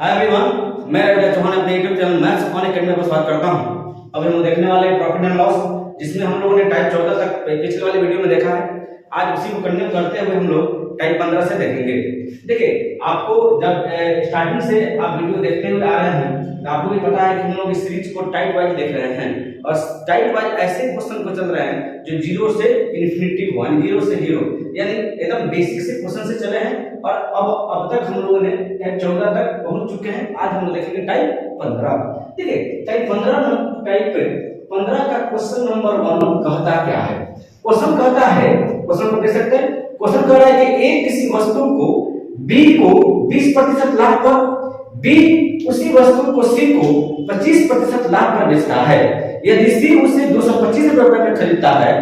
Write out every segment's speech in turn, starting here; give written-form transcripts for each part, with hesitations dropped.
Hi everyone, मैं रविंद्र चौहान अपने YouTube channel maths on academy पर स्वागत करता हूं। अभी हम देखने वाले प्रॉफिट एंड लॉस, जिसमें हम लोगों ने टाइप 14 तक पिछले वाले वीडियो में देखा है। आज उसी को कंटिन्यू करते हुए हम लोग टाइप 15 से देखेंगे। देखिए, आपको जब स्टार्टिंग से आप वीडियो देखते हुए आ रहे हैं तो आपको भी पता है कि हम लोग इस सीरीज को टाइप वाइज देख रहे हैं और टाइप वाइज ऐसे क्वेश्चन को चल रहे हैं जो जीरो से इन्फिनिटी हो, यानी जीरो से हीरो, यानी एकदम बेसिक से क्वेश्चन से चले हैं। और अब तक हम लोगों ने टाइप 14 तक पहुंच चुके हैं। आज हम देखेंगे टाइप 15। देखिए, टाइप 15 का क्वेश्चन नंबर 1 कहता क्या है। क्वेश्चन कहता है, क्वेश्चन को देख सकते हैं। क्वेश्चन कह रहा है कि एक किसी वस्तु को बी को 20% लाभ पर, बी उसी वस्तु को सी को 25% लाभ पर बेचता है। यदि सी उसे 225 रुपए में खरीदता है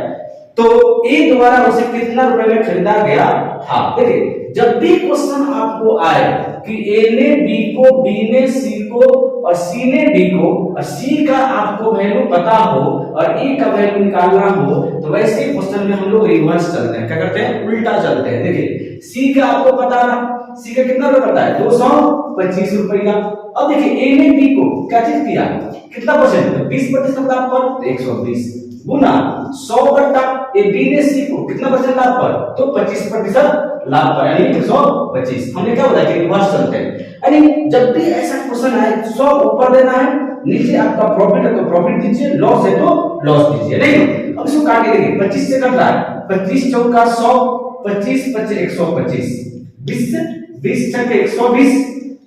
तो ए द्वारा उसे कितना रुपए में खरीदा गया था। देखिए, जब भी क्वेश्चन आपको आए कि ए ने बी को, बी ने सी को और सी ने डी को, और सी का आपको वैल्यू पता हो और ए का वैल्यू निकालना हो, तो वैसे क्वेश्चन में हम लोग रिवर्स चलते हैं। क्या करते हैं? उल्टा चलते हैं। देखिए, सी का आपको पता ना, सी का कितना रुपए पता है? 225 रुपया। अब देखिए, ए ने बी को क्या चीज किया, कितना परसेंट? 20% लाभ पर 120 गुना 100 बट्टा ए बी ने सी को कितना परसेंट लाभ पर, तो 25% लाभ पर, यानी 125। हमने क्या बताया कि रिवर्स चलते हैं। यानी जब भी ऐसा क्वेश्चन आए 100 ऊपर देना है, नीचे आपका प्रॉफिट है तो प्रॉफिट दीजिए, लॉस है तो लॉस दीजिए। नहीं, अब इसको काट के देखिए, 25 से कट रहा है, 25 चौका 100, 25 25 125, 20 से 20 छक्के 120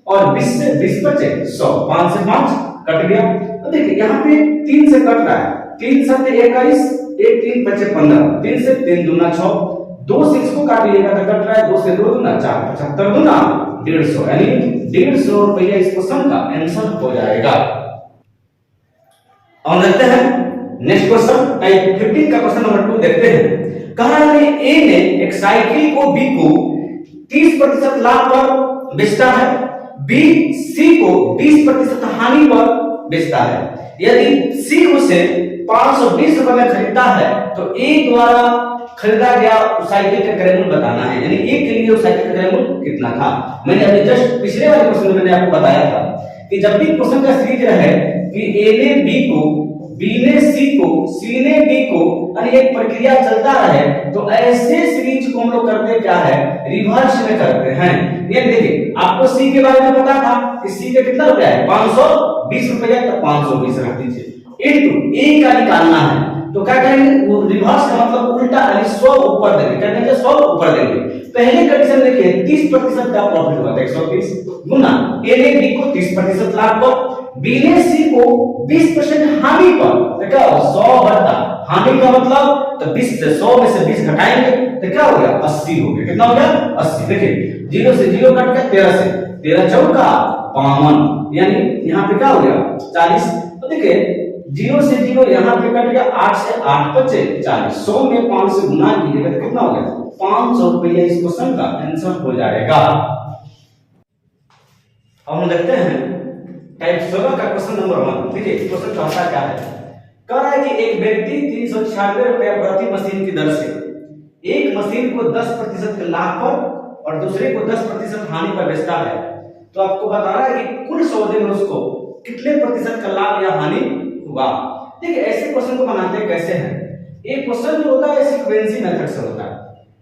और 20 से 20 बचे 100, 5 से 5 कट गया। अब देखिए, यहाँ पे 3 से कट रहा है, 3 7 21, 1 3 5 15, 3 से 3 दूना 6, 2 से इसको काटिएगा तो कट रहा है, 2 से 2 दूना 4, 75 दूना 150, यानी 150 रुपया इस क्वेश्चन का आंसर हो जाएगा। अब देखते हैं नेक्स्ट क्वेश्चन, टाइप 15 का क्वेश्चन नंबर 2 देखते हैं। कह रहा है ए ने एक साइकिल को बी को 30% लाभ पर बेचता है, बी सी को 20% हानि पर बेचता है। यदि सी उसे 520 रुपए में खरीदता है तो ए द्वारा खरीदा गया उस साइकिल का क्रय मूल्य बताना है, यानी ए के लिए उस साइकिल का क्रय मूल्य कितना था। मैंने अभी जस्ट पिछले वाले क्वेश्चन में मैंने आपको बताया था कि जब भी क्वेश्चन का सीरीज रहे कि ए ने बी को, बी ने सी को, सी ने डी को, यानी एक प्रक्रिया चलता रहे, तो ऐसे सीरीज को हम लोग करते क्या है, रिवर्स में करते हैं। ये देखिए, आपको सी के बारे में पता था कि सी का कितना रुपया है, 520 रुपया, तो 520 रख दीजिए, इनटू ए का निकालना है तो क्या करेंगे, वो रिवर्स का मतलब उल्टा, यानी 100 ऊपर देंगे। क्या करेंगे? 100 ऊपर देंगे। पहले कंडीशन देखिए, 30% का प्रॉफिट हुआ था, 120 गुना ए ने बी को 30% लाभ पर, बी ने सी को 20% हानि पर, तो क्या होगा, 100 बट्टा हानि का मतलब, तो 20 से 100 में से 20 घटाएंगे तो क्या हो गया, 80 हो गया। कितना हो गया? 80। देखिए, 0 से 0 कट गया, 13 से 13 चौका 52, यानी यहाँ पे क्या हो गया, 40। तो देखिए, 0 से 0 यहाँ पे कट गया, 8 से 8 बचे 40, 100 में 5 से गुना कीजिएगा तो कितना हो गया, 500 रुपया इस क्वेश्चन का आंसर हो जाएगा। अब हम देखते हैं टाइप 16 का क्वेश्चन नंबर 1। देखिए, क्वेश्चन कहता क्या है। कह रहा है कि एक व्यक्ति 396 रुपया प्रति मशीन की दर से एक मशीन को 10% के लाभ पर और दूसरे को 10% हानि पर बेचता है। तो आपको बताना है कि कुल सौदे में उसको कितने प्रतिशत का लाभ या हानि हुआ। देखिए, ऐसे क्वेश्चन को बनाते कैसे हैं। एक क्वेश्चन जो होता है सीक्वेंसी मेथड से होता है,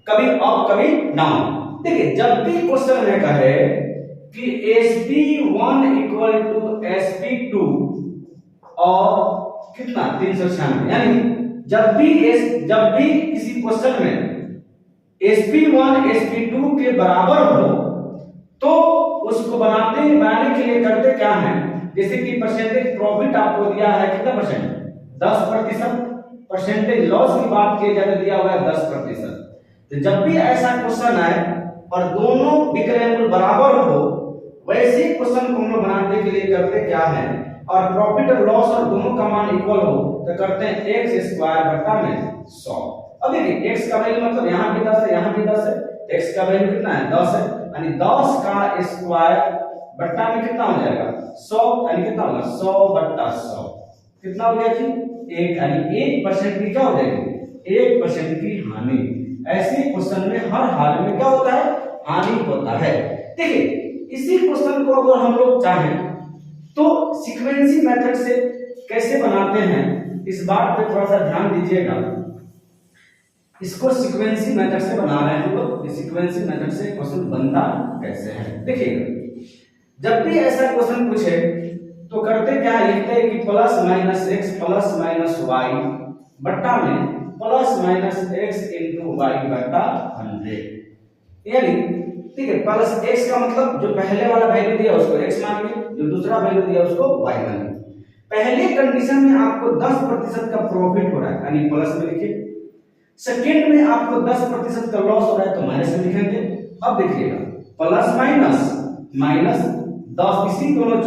कभी अप कभी डाउन। देखिए, जब भी क्वेश्चन में कहे कि SP1 इक्वल टू SP2 और कितना 396, यानी जब भी किसी क्वेश्चन में SP1 SP2 के बराबर हो तो उसको बनाने के लिए करते क्या है, जैसे कि परसेंटेज प्रॉफिट आपको दिया है कितना परसेंट, 10%, परसेंटेज लॉस की बात की जाए दिया हुआ है 10%। तो जब भी ऐसा क्वेश्चन आए और दोनों विक्रय मूल्य बराबर हो, वैसे क्वेश्चन को हम लोग बनाने के लिए करते क्या है, और प्रॉफिट और लॉस और दोनों का मान इक्वल हो तो करते हैं x स्क्वायर बटा में 100। अब देखिए, x का वैल्यू मतलब यहाँ भी 10 है, यहाँ भी 10 है, x का वैल्यू कितना है, 10 है, यानी 10 का स्क्वायर बट्टा में कितना हो जाएगा, 100, यानी कितना होगा, 100 बट्टा 100 कितना हो गया जी, 1, यानी 1% की क्या हो जाएगी, 1% की हानि। ऐसे क्वेश्चन में हर हाल में क्या होता है, हानि होता है। देखिए, इसी क्वेश्चन को अगर हम लोग चाहें तो सीक्वेंसी मेथड से कैसे बनाते हैं, इस बात पे थोड़ा सा ध्यान दीजिएगा। इसको सीक्वेंसी मेथड से बना रहे हैं हम लोग, सीक्वेंसी मेथड से क्वेश्चन बनता कैसे है। देखिए जब भी ऐसा क्वेश्चन पूछे तो करते क्या है, लिखते हैं कि plus minus x plus minus y बट्टा में plus minus x into y बट्टा 100, यानी ठीक है प्लस एक्स का मतलब जो पहले वाला वैल्यू दिया उसको एक्स मानिए, जो दूसरा वैल्यू दिया उसको वाई मानिए। पहले कंडीशन में आपको 10% का प्रॉफिट हो रहा है यानी प्लस में लिखिए, सेकंड में आपको 10% का लॉस हो रहा है तो माइनस में लिखेंगे। अब देखिएगा प्लस माइनस माइनस 10, इसी दोनों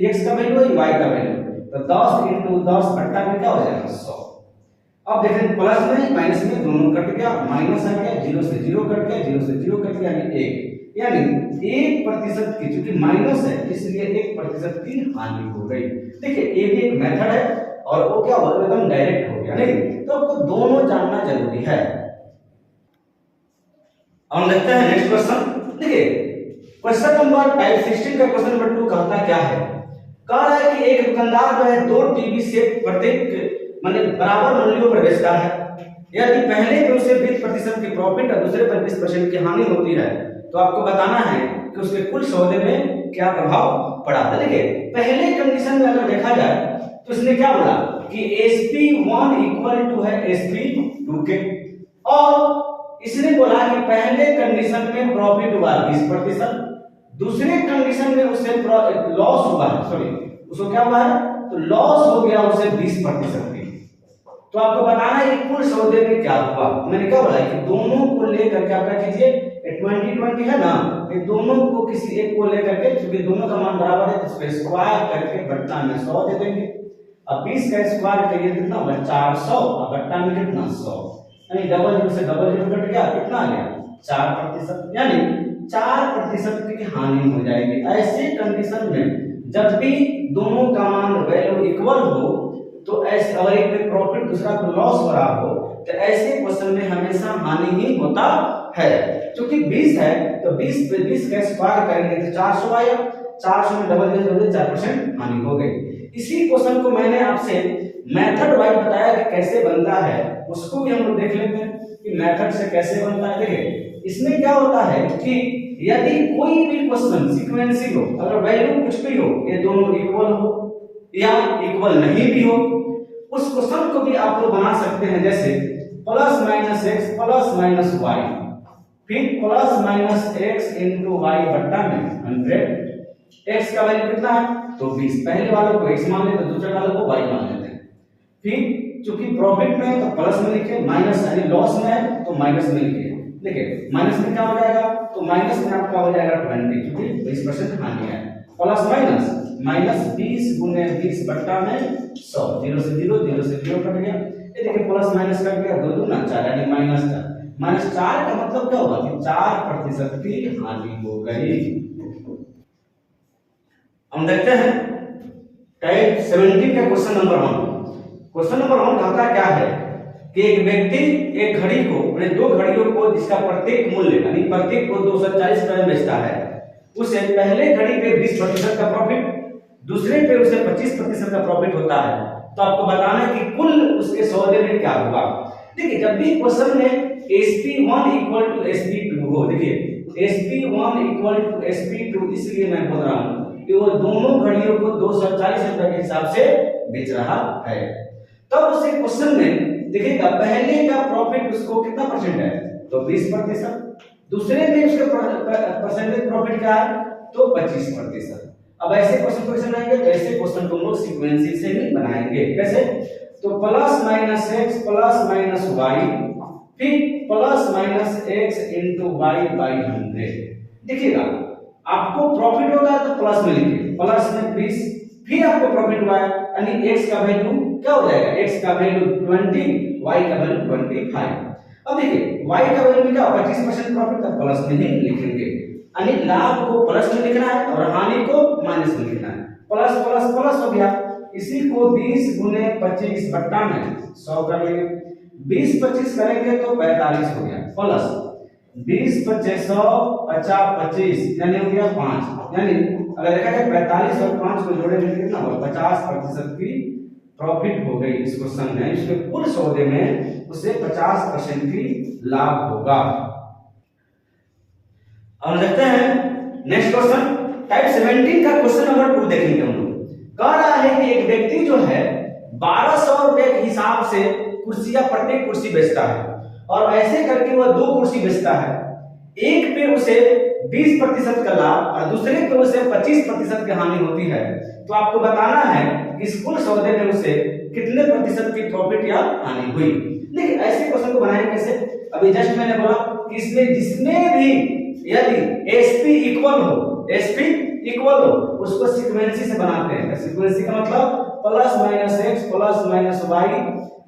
एक्स का वैल्यू है वाई का वैल्यू, तो 10 इंटू 10 बट्टा में क्या हो जाएगा 100। अब देखें प्लस में माइनस में दोनों कट गया, माइनस आ गया, 0 से 0 कट गया, 0 से 0 कट गया यानी 1, यानी 1% की, क्योंकि माइनस है इसलिए 1% की हानि हो गई। देखिए ये भी एक मेथड है और वो क्या होगा एकदम डायरेक्ट हो गया, नहीं तो आपको दोनों जानना जरूरी है। अब देखते हैं नेक्स्ट क्वेश्चन। देखिए क्वेश्चन नंबर टाइप 16 का क्वेश्चन नंबर 2 कहता क्या है, कह रहा है कि एक दुकानदार जो है 2 टीवी सेट प्रत्येक माने बराबर मूल्यों पर बेचता है, यदि पहले पे उसे 20% की प्रॉफिट और दूसरे पर 20% की हानि होती है तो आपको बताना है कि उसके कुल सौदे में क्या प्रभाव पड़ा था। देखिए पहले कंडीशन में अगर देखा जाए तो इसने क्या बोला कि SP1 इक्वल टू है SP2 के, और इसने बोला कि पहले कंडीशन में प्रॉफिट हुआ 20%, दूसरे कंडीशन में उसे लॉस हुआ है, सॉरी उसको क्या हुआ है तो लॉस हो गया उसे 20%। तो आपको बताना है कि कुल सौदे में क्या हुआ। मैंने क्या बोला कि दोनों को लेकर के आप क्या कीजिए 20 है ना, ये दोनों को किसी एक को लेकर के, क्योंकि दोनों का मान बराबर है तो इसको स्क्वायर करके बट्टा में 100 दे देंगे। अब 20 का स्क्वायर करिए कितना होगा 400 और बट्टा में कितना 100, यानी डबल जीरो से डबल जीरो कट गया, कितना आ गया 4%, यानी 4% की हानि हो जाएगी। ऐसे कंडीशन में जब भी दोनों का मान वैल्यू इक्वल हो तो ऐसे, अगर एक में प्रॉफिट दूसरा को लॉस हो रहा हो तो ऐसे क्वेश्चन में हमेशा हानि ही होता है। क्योंकि 20 है तो 20 पे 20 का स्क्वायर करेंगे तो 400 आया, 400 में डबल जीरो 4% हानि हो गई। इसी क्वेश्चन को मैंने आपसे मेथड वाइज बताया कि कैसे बनता है, उसको भी हम लोग देख लेते हैं कि मेथड से कैसे बनता है। देखिए इसमें क्या होता है कि यदि कोई भी क्वेश्चन सीक्वेंसी हो, अगर वैल्यू कुछ भी हो, ये दोनों इक्वल हो या इक्वल नहीं भी हो, उस क्वेश्चन को भी आप लोग बना सकते हैं जैसे plus minus x plus minus y, फिर plus minus x into y बट्टा में 100। एक्स का वैल्यू कितना है तो 20, पहले वालों को एक्स मान लेते हैं, दूसरे वालों को वाई मान लेते हैं। फिर चूंकि प्रॉफिट में है तो प्लस में लिखे, माइनस यानी लॉस में है तो माइनस में लिखे। देखिए माइनस में क्या हो जाएगा तो माइनस में आपका हो जाएगा 20, क्योंकि 20% हानि है। प्लस माइनस माइनस 20 गुने 20 बट्टा में 100, 0 से 0 0 से 0 कट गया। ये देखिए प्लस माइनस कट गया, 2 दूना 4 यानी -4। -4 का मतलब क्या होगा कि 4% की हानि हो गई। हम देखते हैं टाइप 17 का क्वेश्चन नंबर 1। क्वेश्चन नंबर 1 कहता क्या है कि एक व्यक्ति एक घड़ी को, मैंने 2 घड़ियों को जिसका प्रत्येक मूल्य यानी प्रत्येक को 240 रुपए में बेचता है, उसे पहले घड़ी पे 20% का प्रॉफिट, दूसरे पे उसे 25% का प्रॉफिट होता है। तो आपको बताना है कि कुल उसके सौदे में क्या हुआ। देखिए जब भी क्वेश्चन में SP1 इक्वल टू SP2 हो, देखिए SP1 इक्वल टू SP2 इसलिए मैं बोल रहा हूं कि वो दोनों घड़ियों को 240 रुपए के हिसाब से बेच रहा है। तब उसे क्वेश्चन में देखिएगा पहले का प्रॉफिट उसको कितना परसेंट है तो 20%, दूसरे में उसका परसेंटेज प्रॉफिट क्या है तो 25%। अब ऐसे क्वेश्चन को कैसे बनाएंगे, तो ऐसे क्वेश्चन को हम लोग सीक्वेंसी से ही बनाएंगे। कैसे तो plus minus x plus minus y, फिर plus minus x into y by 100। देखिएगा आपको प्रॉफिट होता है तो प्लस में लिखिए, प्लस में 20, फिर आपको प्रॉफिट हुआ है यानी एक्स का वैल्यू क्या हो जाएगा, एक्स का वैल्यू 20, वाई का वैल्यू 25। अब देखिए y का वैल्यू क्या 25% प्रॉफिट का प्लस में ही लिखेंगे, यानी लाभ को प्लस में लिखना है और हानि को माइनस में लिखना है। प्लस प्लस प्लस हो गया, इसी को 20 गुने 25 बट्टा में 100 कर लेंगे, 20 25 करेंगे तो 45 हो गया प्लस, 20 25 100 50 25 यानी हो गया 5। यानी अगर देखा जाए 45 और 5 को जोड़े तो कितना होगा 50% की प्रॉफिट हो गई इस क्वेश्चन में। इसके कुल सौदे में उसे 50% की लाभ होगा। अब देखते हैं नेक्स्ट क्वेश्चन टाइप 17 का क्वेश्चन नंबर 2 देखेंगे हम लोग। कह रहा है कि एक व्यक्ति जो है 1200 रुपए के हिसाब से कुर्सियां प्रत्येक कुर्सी बेचता है और ऐसे करके वह 2 कुर्सी बेचता है। एक पे उसे 20% का लाभ और दूसरे पे उसे 25% की हानि होती है। तो आपको बताना है कि इस कुल सौदे में उसे कितने प्रतिशत की प्रॉफिट या हानि हुई। लेकिन ऐसे क्वेश्चन को बनाएं कैसे? अभी जस्ट मैंने बोला कि इसमें जिसमें भी यदि SP इक्वल हो उसको सीक्वेंसी से बनाते हैं। सीक्वेंसी का मतलब plus minus x plus minus y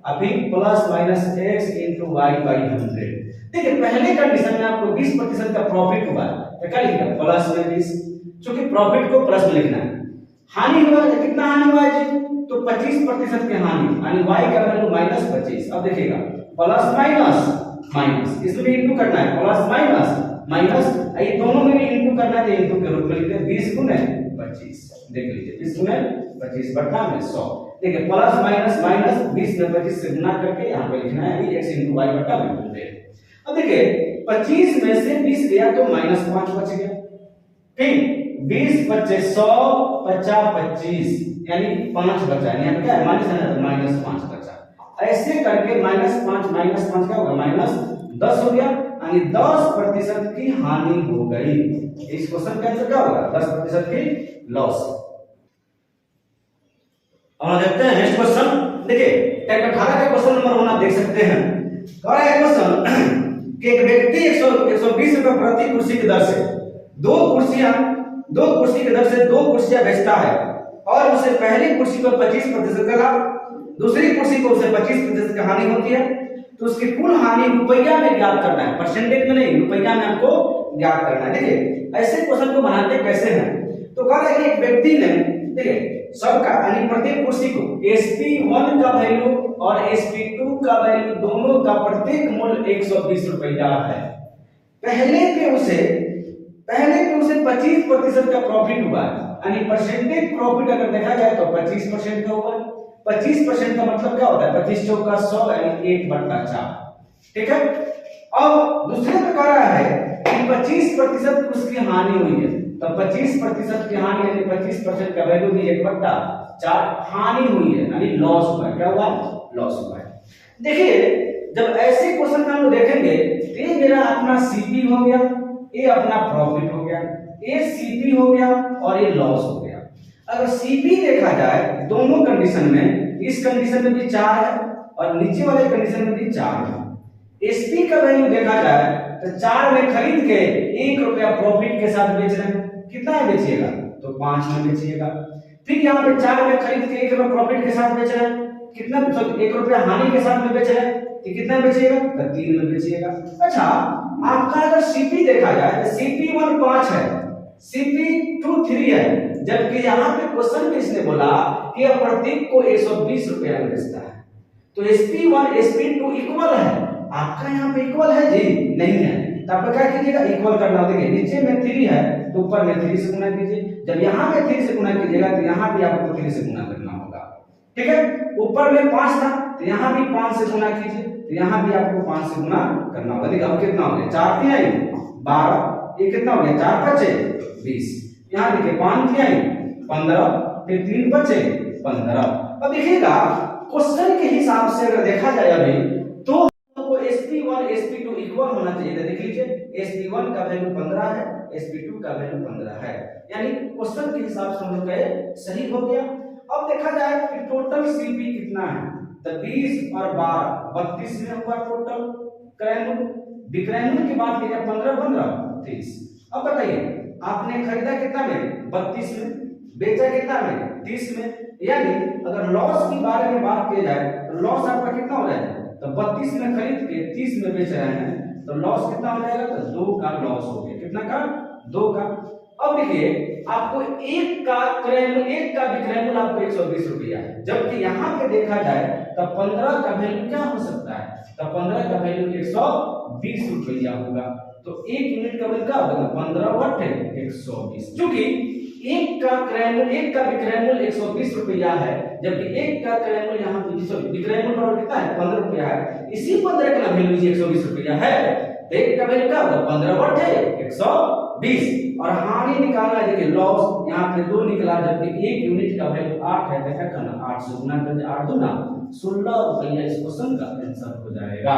अभी plus minus x into y by 100। देखिए पहले कंडीशन में आपको 20% का प्रॉफिट हुआ तो क्या लिखना प्लस में 20, क्योंकि प्रॉफिट को प्लस में लिखना है। हानि हुआ तो कितना हानि हुआ है जी? तो 25% की हानि यानी y का वैल्यू माइनस 25। अब देखिएगा प्लस माइनस माइनस इसमें इंटू करना है प्लस माइनस माइनस ये दोनों में भी इंटू करना है इंटू के रूप में लिखते हैं 20 गुने 25। देख लीजिए 20 गुने 25 बटा में 100। देखिए प्लस माइनस माइनस 20 में 25 से गुना करके यहाँ पे लिखना है x इंटू y बटा में 100। अब देखिए 25 में से 20 गया तो माइनस 5 बच गया। ठीक 20 25 100 50 25 यानी 5 बचा यानी क्या माइनस 5 बचा। ऐसे करके माइनस 5 क्या होगा माइनस 10 हो गया यानी 10% की हानि हो गई। इस क्वेश्चन का आंसर क्या होगा 10% की लॉस। और देखते हैं नेक्स्ट क्वेश्चन। देखिए टाइप 18 का क्वेश्चन नंबर 1 आप देख सकते हैं। कह रहा है क्वेश्चन कि एक व्यक्ति 120 रुपए प्रति कुर्सी की दर से दो कुर्सी की दर से 2 कुर्सियां बेचता है और उसे पहली कुर्सी पर 25% का लाभ दूसरी कुर्सी को उसे 25% की हानि होती है। तो उसकी कुल हानि रुपया में ज्ञात करना है, परसेंटेज में नहीं रुपया में आपको ज्ञात करना है। देखिए ऐसे क्वेश्चन को बनाते कैसे हैं? तो कह रहा है कि एक व्यक्ति ने देखिए सबका यानी प्रत्येक कुर्सी को SP1 का वैल्यू और SP2 का वैल्यू दोनों का प्रत्येक मूल्य 120 रुपया है। पहले पे उसे 25% का प्रॉफिट हुआ है यानी परसेंटेज प्रॉफिट अगर देखा जाए तो 25% का हुआ है। 25% का मतलब क्या होता है 25 चौका 100 यानी 1/4। ठीक है। अब दूसरे में कह रहा है कि 25% उसकी हानि हुई है तो 25% की हानि यानी 25% का वैल्यू भी 1/4 हानि हुई है यानी लॉस हुआ है। क्या हुआ लॉस हुआ है। देखिए जब ऐसे क्वेश्चन हम लोग देखेंगे तो ये मेरा अपना सीपी हो गया ये अपना प्रॉफिट हो गया ये सीपी हो गया और ये लॉस हो गया। अगर सीपी देखा जाए दोनों कंडीशन में इस कंडीशन में भी 4 है और नीचे वाले कंडीशन में भी 4 है। एसपी का वैल्यू देखा जाए तो 4 में खरीद के 1 रुपया प्रॉफिट के साथ बेच रहे हैं। कितना बेचिएगा तो 5 में बेचिएगा। फिर यहाँ पे 4 में खरीद के 1 रुपया प्रॉफिट के साथ बेच रहे हैं। कितना 1 रुपया हानि के साथ में बेच रहे हैं तो कितना बेचिएगा तो 3 में बेचिएगा। अच्छा आपका अगर सीपी देखा जाए तो CP1 5 है CP2 3 है जबकि यहाँ पे क्वेश्चन में इसने बोला कि प्रत्येक को 120 रुपया में बेचता है तो SP1 SP2 इक्वल है। आपका यहाँ पे इक्वल है जी नहीं है तो आप क्या कीजिएगा इक्वल करना। देखिए नीचे में 3 है तो ऊपर में 3 से गुना कीजिए। जब यहाँ पे 3 से गुना कीजिएगा तो यहाँ भी आपको 3 से गुना करना होगा। ठीक है। ऊपर में 5 था तो यहाँ भी 5 से गुना कीजिए तो यहाँ भी आपको 5 से गुना करना होगा। देखिए अब कितना हो गया 4 3 12 ये कितना हो गया 4 बचे 20 यहाँ देखिए 5 3 15 फिर 3 बचे 15। अब देखिएगा क्वेश्चन के हिसाब से अगर देखा जाए अभी तो हमको SP1 SP2 इक्वल होना चाहिए। देख लीजिए SP1 का वैल्यू 15 है SP2 का वैल्यू 15 है यानी क्वेश्चन के हिसाब से हम लोग का सही हो गया। अब देखा जाए कि टोटल सीपी कितना है तो 20 और 12 32 में हुआ टोटल क्रैनुल। विक्रैनुल की बात की जाए 15 15 30। अब बताइए आपने खरीदा कितना में 32 में बेचा कितना में 30 में यानी अगर लॉस के बारे में बात की जाए तो लॉस आपका कितना हो जाएगा तो 32 में खरीद के 30 में बेच रहे हैं तो लॉस कितना हो जाएगा तो 2 का लॉस हो गया। कितना का 2 का। अब देखिए आपको एक का विक्रैनुल आपको 120 रुपया है जबकि यहाँ पे देखा जाए तो 15 का वैल्यू क्या हो सकता है तो 15 का वैल्यू 120 रुपया होगा। तो 1 यूनिट का वैल्यू क्या होगा? 15 बटे 120, क्योंकि एक का विक्रय मूल्य 120 रुपया है, जबकि एक का क्रय मूल्य यहाँ पे विक्रय मूल्य बराबर कितना है? 15 रुपया है। इसी 15 का वैल्यू 120 रुपया है, तो एक का वैल्यू क्या होगा? 15 बटे 120। और हानि निकालना है, देखिए लॉस यहाँ पे 2 निकला, जबकि 1 यूनिट का वैल्यू 8 है, तो क्या करना? 8 से गुना कर दे, 8 दूना 16 रुपया इस क्वेश्चन का आंसर हो जाएगा।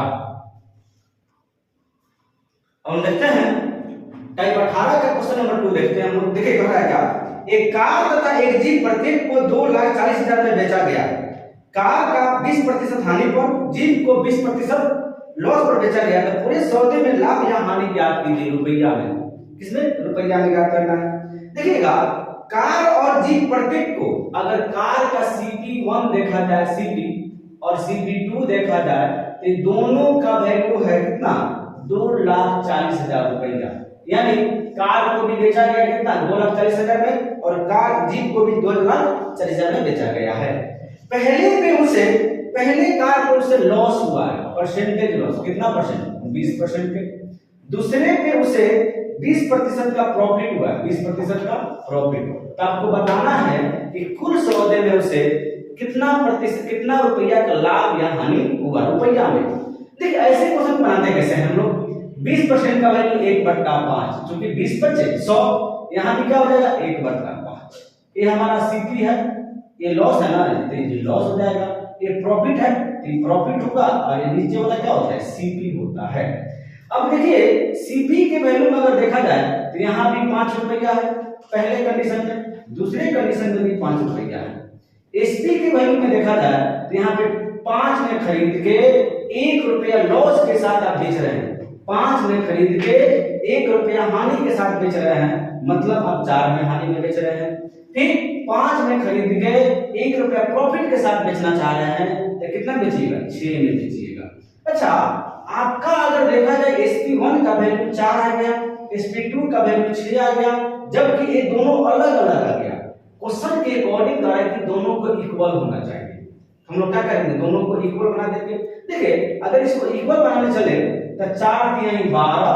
अब देखते हैं टाइप 18 का क्वेश्चन नंबर 2 देखते हैं हम लोग। देखिए कहा है क्या? एक कार तथा एक जीप प्रत्येक को 2,40,000 में बेचा गया। कार का 20% हानि पर, जीप को 20% लॉस पर बेचा गया, तो पूरे सौदे में लाभ या हानि ज्ञात कीजिए रुपया में। किसमें? रुपया में ज्ञात करना है। देखिएगा कार और जीप प्रत्येक को, अगर कार का CP1 देखा जाए, CP और CP2 देखा जाए, तो दोनों का वैल्यू है कितना? 2,40,000 रुपया। यानी कार को भी बेचा गया कितना? 2,40,000 में, और कार जीप को भी 2,40,000 में बेचा गया है। पहले कार पे उसे लॉस हुआ है, परसेंटेज लॉस कितना परसेंट? 20% पे। दूसरे पे उसे 20% का प्रॉफिट हुआ है, 20% का प्रॉफिट। तो आपको बताना है कि कुल सौदे में उसे कितना रुपया का लाभ या हानि हुआ रुपया में। देखिए ऐसे क्वेश्चन बनाते कैसे हम लोग? 20% का वैल्यू 1/5, क्योंकि 20 बचे 100, यहाँ भी क्या हो जाएगा? 1/5। ये हमारा CP है, ये लॉस है ना, तो ये लॉस हो जाएगा। ये प्रॉफिट है, तो प्रॉफिट होगा, और ये नीचे वाला क्या होता है? CP होता है। अब देखिए CP के वैल्यू में अगर देखा जाए, तो यहाँ भी 5 रुपया है पहले कंडीशन में, दूसरे कंडीशन में भी 5 रुपया है। SP के वैल्यू में देखा जाए, तो यहाँ पे 5 में खरीद के 1 रुपया लॉस के साथ आप बेच रहे हैं, 5 में खरीद के 1 रुपया हानि के साथ बेच रहे हैं, मतलब आप 4 में हानि में बेच रहे हैं। फिर 5 में खरीद के 1 रुपया प्रॉफिट के साथ बेचना चाह रहे हैं, तो कितना बेचिएगा? 6 में बेचिएगा। अच्छा, आपका अगर देखा जाए SP1 का वैल्यू 4 आ गया, SP2 का वैल्यू 6 आ गया, जबकि ये दोनों अलग अलग आ गया। क्वेश्चन के अकॉर्डिंग कहा है कि दोनों को इक्वल होना चाहिए। हम लोग क्या करेंगे? दोनों को इक्वल बना देंगे। देखिए अगर इसको इक्वल बनाने चले तो 4 3 12,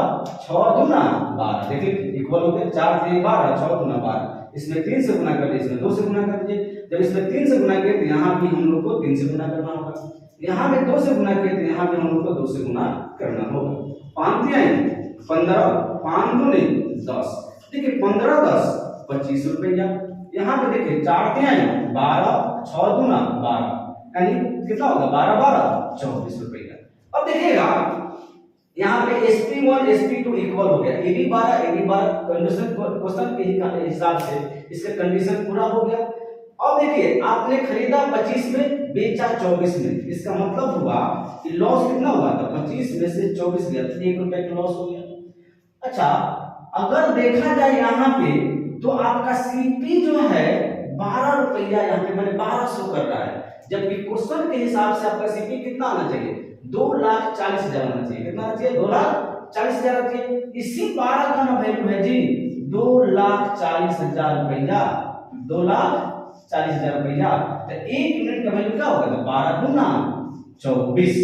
6 दूना 12, देखिए इक्वल हो गया। 4 3 12, 6 दूना 12। इसमें 3 से गुना कर दीजिए, इसमें 2 से गुना कर दीजिए। जब इसमें 3 से गुना किए तो यहाँ भी हम लोग को 3 से गुना करना होगा, यहाँ में 2 से गुना किए तो यहाँ भी हम लोग को 2 से गुना करना होगा। 5 3 15, 5 दूनी 10, देखिए 15 10 25 रुपया। यहाँ पे देखिए 4 3 12, 6 दूना 12, यानी कितना होगा? 12 12 24 रुपया। अब देखिएगा यहाँ पे SP1 SP2 इक्वल हो गया, ये भी 12 कंडीशन क्वेश्चन के हिसाब से इसका कंडीशन पूरा हो गया। अब देखिए आपने खरीदा 25 में, बेचा 24 में, इसका मतलब हुआ कि लॉस कितना हुआ था? 25 में से 24 गया, 1 रुपए का लॉस हो गया। अच्छा, अगर देखा जाए यहाँ पे तो आपका CP जो है 12 रुपया, यहाँ पे मैंने 1200 कर रहा है, जबकि क्वेश्चन के हिसाब से आपका CP कितना आना चाहिए? 2,40,000 आना चाहिए। कितना आना चाहिए? 2,40,000 आना चाहिए। इसी 12 का ना वैल्यू है जी 2,40,000 रुपया, 2,40,000 रुपया। तो 1 यूनिट का वैल्यू क्या होगा? तो 12 दूना 24,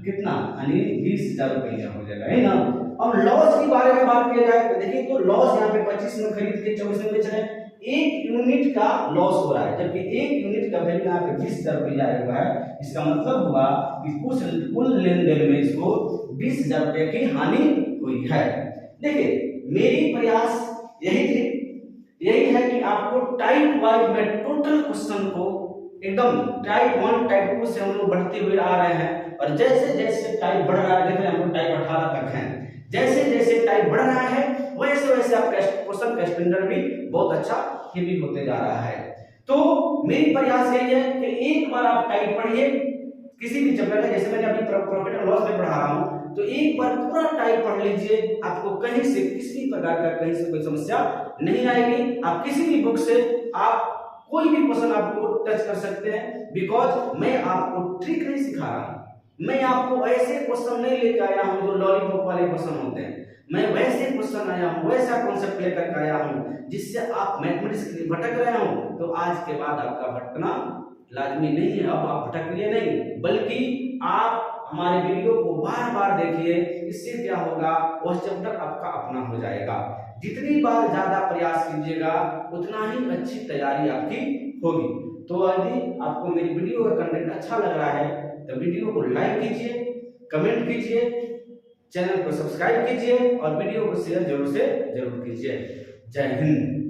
कितना? यानी 20,000 रुपया हो जाएगा, है ना। अब लॉस के बारे में बात किया जाए तो देखिए, तो लॉस यहाँ पे 25 में खरीद के 24 में बेच रहे हैं, 1 यूनिट का लॉस हो रहा है, जबकि 1 यूनिट का वैल्यू यहाँ पे 20,000 रुपया आया हुआ है। इसका मतलब हुआ कि कुल लेन देन में इसको 20,000 रुपये की हानि हुई है। देखिए मेरी प्रयास यही है कि आपको टाइप वाइज में टोटल क्वेश्चन को एकदम टाइप 1 टाइप 2 से हम लोग बढ़ते हुए आ रहे हैं, और जैसे जैसे टाइप बढ़ रहा है, देख रहे हैं हम लोग टाइप 18 तक हैं, जैसे जैसे टाइप बढ़ रहा है वैसे वैसे आपका क्वेश्चन का स्टैंडर्ड भी बहुत अच्छा हेवी होते जा रहा है। तो मेरी प्रयास यही है कि एक बार आप टाइप पढ़िए किसी भी चैप्टर का, जैसे मैंने अभी प्रॉफिट एंड लॉस में पढ़ा रहा हूं, तो एक बार पूरा टाइप पढ़ लीजिए, आपको कहीं से किसी प्रकार का कहीं से कोई समस्या नहीं आएगी। आप किसी भी बुक से आप कोई भी क्वेश्चन आपको टच कर सकते हैं, बिकॉज मैं आपको ट्रिक नहीं सिखा रहा हूं, मैं आपको ऐसे क्वेश्चन नहीं लेकर आया हूं जो लॉलीपॉप वाले क्वेश्चन होते हैं, मैं वैसे क्वेश्चन आया हूं, वैसा कॉन्सेप्ट लेकर आया हूं जिससे आप मैथमेटिक्स के लिए भटक रहे हो, तो आज के बाद आपका भटकना लाजमी नहीं है। अब आप भटकिए नहीं, बल्कि आप हमारे वीडियो को बार बार देखिए। इससे क्या होगा, वह चैप्टर आपका अपना हो जाएगा। जितनी बार ज्यादा प्रयास कीजिएगा उतना ही अच्छी तैयारी आपकी होगी। तो यदि आपको मेरी वीडियो का कंटेंट अच्छा लग रहा है तो वीडियो को लाइक कीजिए, कमेंट कीजिए, चैनल को सब्सक्राइब कीजिए और वीडियो को शेयर जरूर से जरूर कीजिए। जय हिंद।